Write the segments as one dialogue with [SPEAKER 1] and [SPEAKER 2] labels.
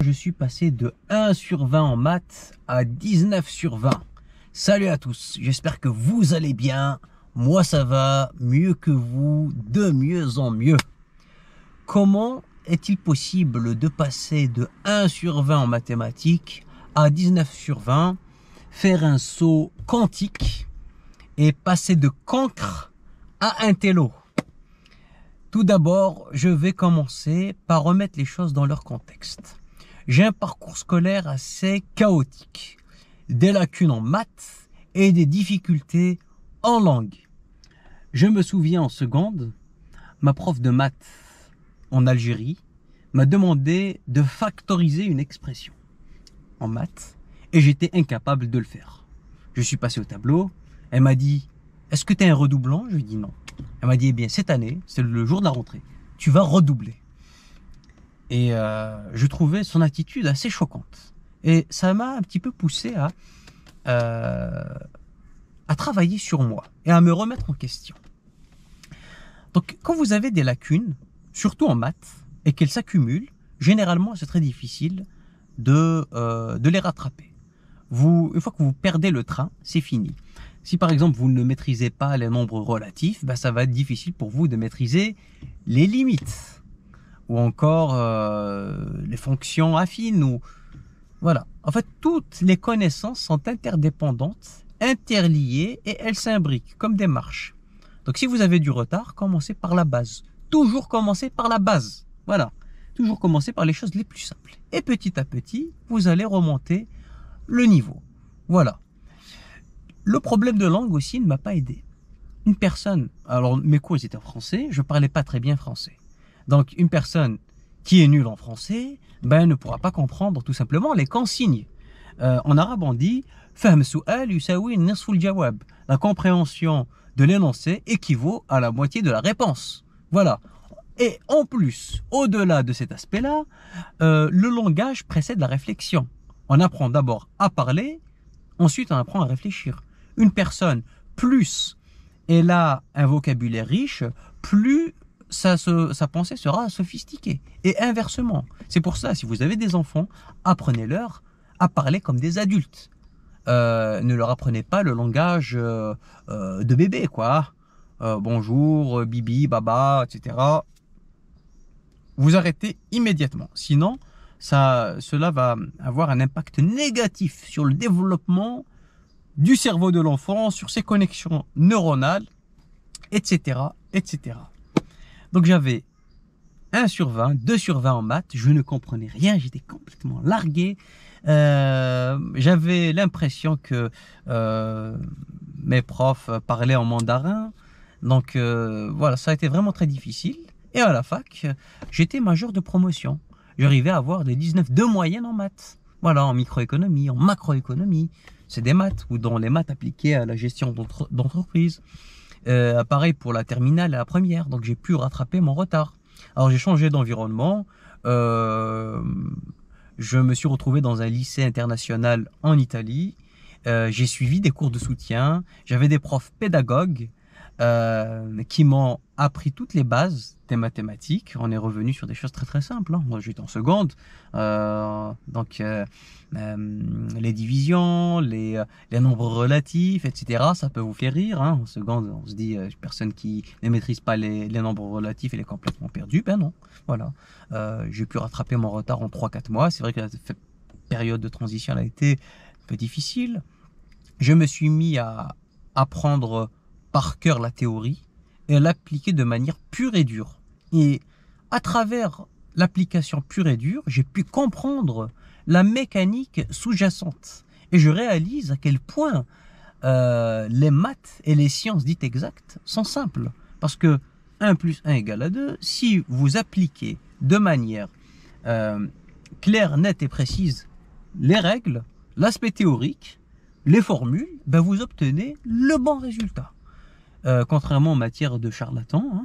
[SPEAKER 1] Je suis passé de 1 sur 20 en maths à 19 sur 20. Salut à tous, j'espère que vous allez bien. Moi ça va mieux que vous, de mieux en mieux. Comment est-il possible de passer de 1 sur 20 en mathématiques à 19 sur 20, faire un saut quantique et passer de cancre à un télo? Tout d'abord, je vais commencer par remettre les choses dans leur contexte. J'ai un parcours scolaire assez chaotique, des lacunes en maths et des difficultés en langue. Je me souviens en seconde, ma prof de maths en Algérie m'a demandé de factoriser une expression en maths et j'étais incapable de le faire. Je suis passé au tableau, elle m'a dit « Est-ce que tu es un redoublant ?» Je lui ai dit non. Elle m'a dit « Eh bien, cette année, c'est le jour de la rentrée, tu vas redoubler. » Et je trouvais son attitude assez choquante. Et ça m'a un petit peu poussé à travailler sur moi et à me remettre en question. Donc, quand vous avez des lacunes, surtout en maths, et qu'elles s'accumulent, généralement, c'est très difficile de les rattraper. Une fois que vous perdez le train, c'est fini. Si par exemple, vous ne maîtrisez pas les nombres relatifs, ben, ça va être difficile pour vous de maîtriser les limites. Ou encore les fonctions affines. Voilà. En fait, toutes les connaissances sont interdépendantes, interliées et elles s'imbriquent comme des marches. Donc si vous avez du retard, commencez par la base. Toujours commencer par la base. Voilà. Toujours commencer par les choses les plus simples. Et petit à petit, vous allez remonter le niveau. Voilà. Le problème de langue aussi ne m'a pas aidé. Une personne, alors mes cours étaient en français, je parlais pas très bien français. Donc, une personne qui est nulle en français, ben, ne pourra pas comprendre tout simplement les consignes. En arabe, on dit « Fahm su'al yusawi nisful jawab ». La compréhension de l'énoncé équivaut à la moitié de la réponse. Voilà. Et en plus, au-delà de cet aspect-là, le langage précède la réflexion. On apprend d'abord à parler, ensuite on apprend à réfléchir. Une personne, plus elle a un vocabulaire riche, plus sa pensée sera sophistiquée. Et inversement. C'est pour ça, si vous avez des enfants, apprenez-leur à parler comme des adultes. Ne leur apprenez pas le langage de bébé, quoi. Bonjour, bibi, baba, etc. Vous arrêtez immédiatement. Sinon, cela va avoir un impact négatif sur le développement du cerveau de l'enfant, sur ses connexions neuronales, etc., etc. Donc j'avais 1 sur 20, 2 sur 20 en maths, je ne comprenais rien, j'étais complètement largué. J'avais l'impression que mes profs parlaient en mandarin. Donc voilà, ça a été vraiment très difficile. Et à la fac, j'étais major de promotion. J'arrivais à avoir des 19 de moyenne en maths. Voilà, en microéconomie, en macroéconomie. C'est des maths, ou dans les maths appliquées à la gestion d'entreprise. Pareil pour la terminale et la première, donc j'ai pu rattraper mon retard. Alors j'ai changé d'environnement, je me suis retrouvé dans un lycée international en Italie, j'ai suivi des cours de soutien, j'avais des profs pédagogues qui m'ont appris toutes les bases des mathématiques. On est revenu sur des choses très très simples, hein. Moi j'étais en seconde, les divisions, les nombres relatifs, etc. Ça peut vous faire rire, hein. En seconde, on se dit, personne qui ne maîtrise pas les nombres relatifs, elle est complètement perdue. Ben non, voilà. J'ai pu rattraper mon retard en 3-4 mois. C'est vrai que la période de transition elle a été un peu difficile. Je me suis mis à apprendre par cœur la théorie et à l'appliquer de manière pure et dure. Et à travers l'application pure et dure, j'ai pu comprendre la mécanique sous-jacente. Et je réalise à quel point les maths et les sciences dites exactes sont simples. Parce que 1 plus 1 égale à 2, si vous appliquez de manière claire, nette et précise les règles, l'aspect théorique, les formules, ben vous obtenez le bon résultat. Contrairement en matière de charlatans,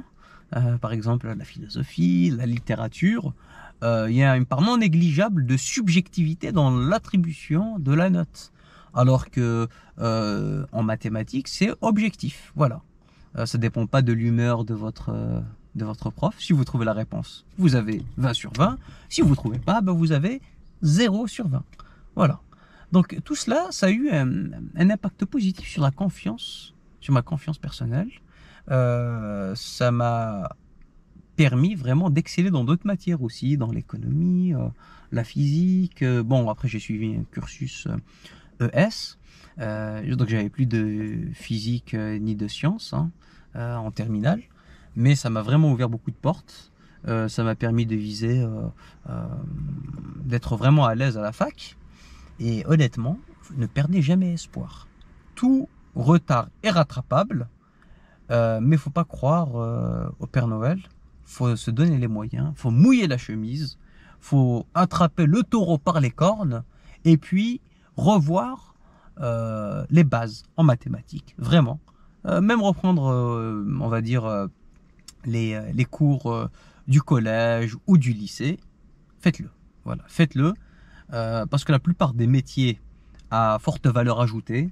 [SPEAKER 1] hein, par exemple la philosophie, la littérature, il y a une part non négligeable de subjectivité dans l'attribution de la note. Alors que en mathématiques, c'est objectif. Voilà. Ça ne dépend pas de l'humeur de votre prof. Si vous trouvez la réponse, vous avez 20 sur 20. Si vous ne trouvez pas, ben vous avez 0 sur 20. Voilà. Donc tout cela, ça a eu un impact positif sur la confiance, sur ma confiance personnelle. Ça m'a permis vraiment d'exceller dans d'autres matières aussi, dans l'économie, la physique. Bon, après j'ai suivi un cursus ES, donc j'avais plus de physique ni de sciences hein, en terminale, mais ça m'a vraiment ouvert beaucoup de portes. Ça m'a permis de viser, d'être vraiment à l'aise à la fac. Et honnêtement, ne perdez jamais espoir. Tout retard est rattrapable, mais faut pas croire au Père Noël. Faut se donner les moyens, faut mouiller la chemise, faut attraper le taureau par les cornes et puis revoir les bases en mathématiques, vraiment. Même reprendre, on va dire, les cours du collège ou du lycée, faites-le. Voilà, faites-le. Parce que la plupart des métiers à forte valeur ajoutée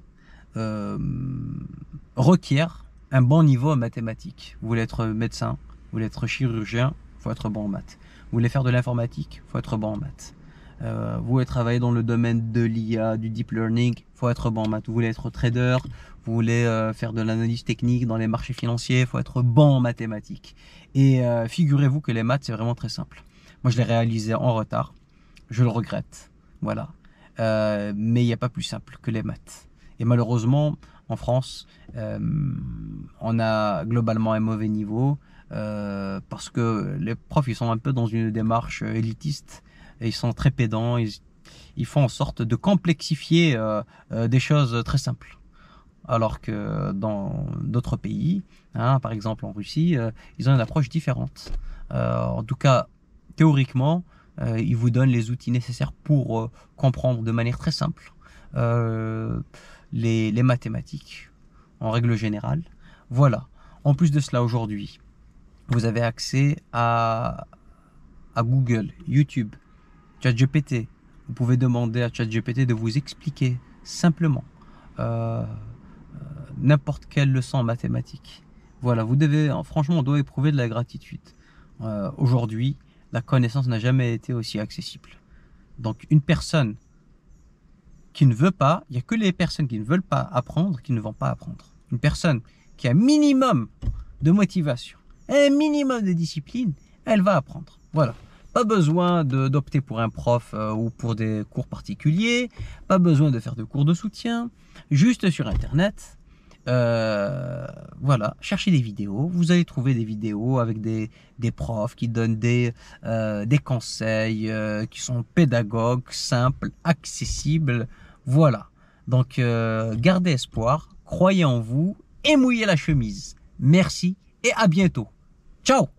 [SPEAKER 1] requièrent un bon niveau en mathématiques. Vous voulez être médecin, vous voulez être chirurgien, il faut être bon en maths. Vous voulez faire de l'informatique, il faut être bon en maths. Vous voulez travailler dans le domaine de l'IA, du deep learning, il faut être bon en maths. Vous voulez être trader, vous voulez faire de l'analyse technique dans les marchés financiers, il faut être bon en mathématiques. Et figurez-vous que les maths, c'est vraiment très simple. Moi, je l'ai réalisé en retard. Je le regrette, voilà. Mais il n'y a pas plus simple que les maths. Et malheureusement, en France, on a globalement un mauvais niveau parce que les profs, ils sont un peu dans une démarche élitiste et ils sont très pédants. Ils font en sorte de complexifier des choses très simples. Alors que dans d'autres pays, hein, par exemple en Russie, ils ont une approche différente. En tout cas, théoriquement, ils vous donnent les outils nécessaires pour comprendre de manière très simple les mathématiques, en règle générale. Voilà. En plus de cela, aujourd'hui, vous avez accès à Google, YouTube, ChatGPT. Vous pouvez demander à ChatGPT de vous expliquer simplement n'importe quelle leçon en mathématiques. Voilà, vous devez, franchement, on doit éprouver de la gratitude. Aujourd'hui, la connaissance n'a jamais été aussi accessible. Donc une personne qui ne veut pas, il n'y a que les personnes qui ne veulent pas apprendre qui ne vont pas apprendre. Une personne qui a un minimum de motivation, un minimum de discipline, elle va apprendre. Voilà. Pas besoin d'opter pour un prof ou pour des cours particuliers, pas besoin de faire de cours de soutien, juste sur Internet. Voilà, cherchez des vidéos, vous allez trouver des vidéos avec des profs qui donnent des conseils qui sont pédagogues, simples, accessibles. Voilà, donc gardez espoir, croyez en vous et mouillez la chemise. Merci et à bientôt. Ciao!